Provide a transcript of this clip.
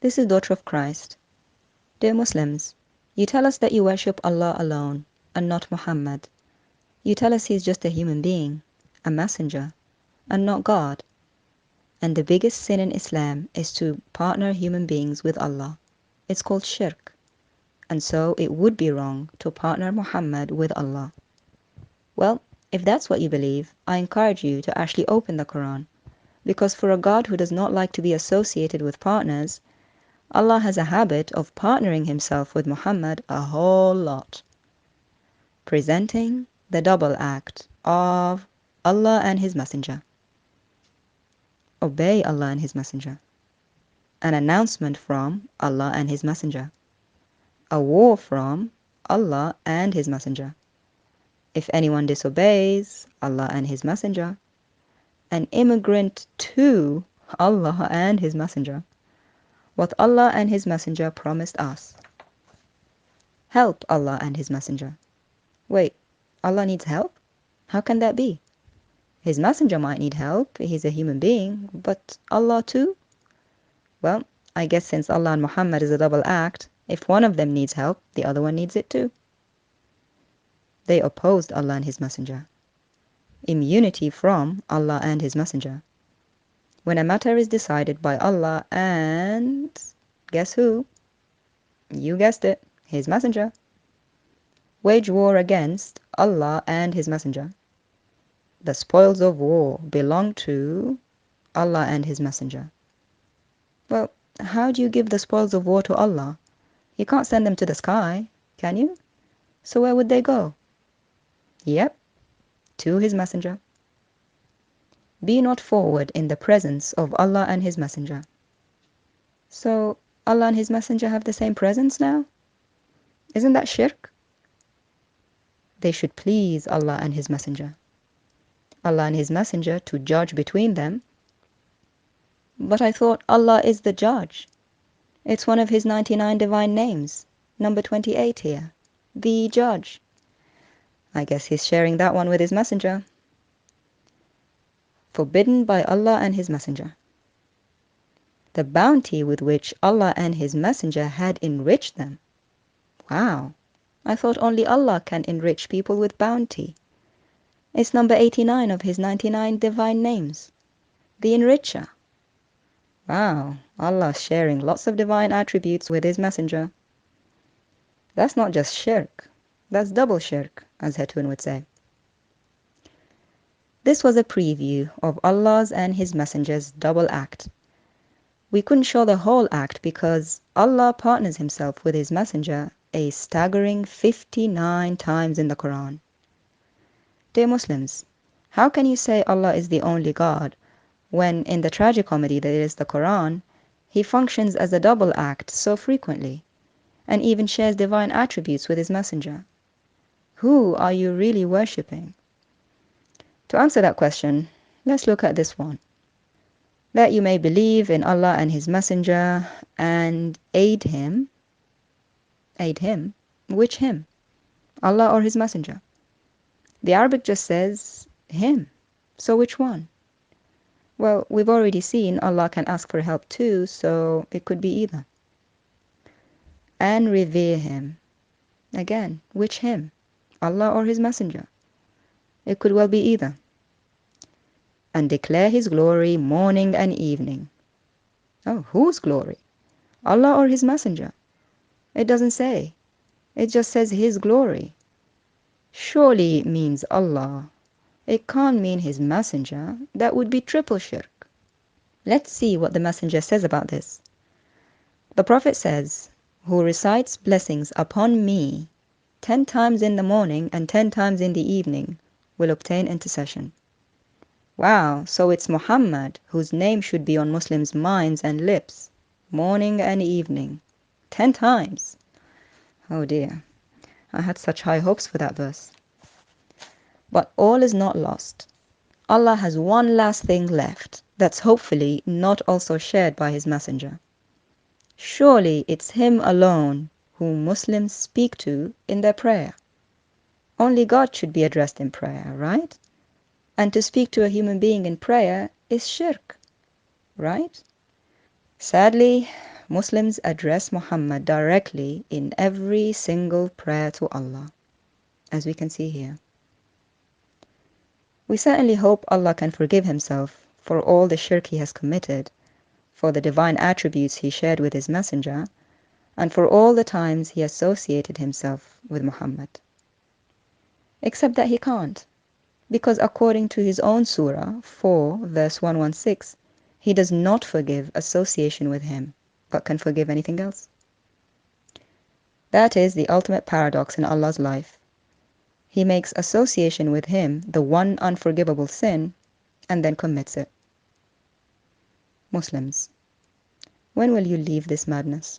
This is daughter of Christ. Dear Muslims, you tell us that you worship Allah alone and not Muhammad. You tell us he's just a human being, a messenger, and not God. And the biggest sin in Islam is to partner human beings with Allah. It's called SHIRK. And so it would be wrong to partner Muhammad with Allah. Well, if that's what you believe, I encourage you to actually open the Qur'an. Because for a God who does not like to be associated with partners, Allah has a habit of partnering himself with Muhammad a whole lot. Presenting the double act of Allah and his messenger. Obey Allah and his messenger. An announcement from Allah and his messenger. A war from Allah and his messenger. If anyone disobeys Allah and his messenger, an immigrant to Allah and his messenger. What Allah and his messenger promised us. Help Allah and his messenger. Wait, Allah needs help? How can that be? His messenger might need help, he's a human being, but Allah too? Well, I guess since Allah and Muhammad is a double act, if one of them needs help, the other one needs it too. They opposed Allah and his messenger. Immunity from Allah and his messenger. When a matter is decided by Allah and... guess who? You guessed it, his messenger. Wage war against Allah and his messenger. The spoils of war belong to Allah and his messenger. Well, how do you give the spoils of war to Allah? You can't send them to the sky, can you? So where would they go? Yep, to his messenger. Be not forward in the presence of Allah and his messenger. So Allah and his messenger have the same presence now? Isn't that shirk? They should please Allah and his messenger. Allah and his messenger to judge between them. But I thought Allah is the judge. It's one of his 99 divine names, number 28 here, the judge. I guess he's sharing that one with his messenger. Forbidden by Allah and his messenger. The bounty with which Allah and his messenger had enriched them. Wow, I thought only Allah can enrich people with bounty. It's number 89 of his 99 divine names, the enricher. Wow, Allah's sharing lots of divine attributes with his messenger. That's not just shirk, that's double shirk, as Hetun would say. This was a preview of Allah's and his messenger's double act. We couldn't show the whole act because Allah partners himself with his messenger a staggering 59 times in the Qur'an. Dear Muslims, how can you say Allah is the only God when in the tragicomedy that is the Qur'an, he functions as a double act so frequently and even shares divine attributes with his messenger? Who are you really worshipping? To answer that question, let's look at this one. That you may believe in Allah and his messenger and aid him. Aid him? Which him? Allah or his messenger? The Arabic just says him. So which one? Well, we've already seen Allah can ask for help too, so it could be either. And revere him. Again, which him? Allah or his messenger? It could well be either. And declare his glory morning and evening. Oh, whose glory? Allah or his messenger? It doesn't say. It just says his glory. Surely it means Allah. It can't mean his messenger. That would be triple shirk. Let's see what the messenger says about this. The Prophet says, who recites blessings upon me 10 times in the morning and 10 times in the evening will obtain intercession. Wow, so it's Muhammad whose name should be on Muslims' minds and lips, morning and evening, 10 times. Oh dear, I had such high hopes for that verse. But all is not lost. Allah has one last thing left that's hopefully not also shared by his messenger. Surely it's him alone whom Muslims speak to in their prayer. Only God should be addressed in prayer, right? And to speak to a human being in prayer is shirk, right? Sadly, Muslims address Muhammad directly in every single prayer to Allah, as we can see here. We certainly hope Allah can forgive himself for all the shirk he has committed, for the divine attributes he shared with his messenger, and for all the times he associated himself with Muhammad. Except that he can't, because according to his own surah 4 verse 116, he does not forgive association with him, but can forgive anything else. That is the ultimate paradox in Allah's life. He makes association with him the one unforgivable sin, and then commits it. Muslims, when will you leave this madness?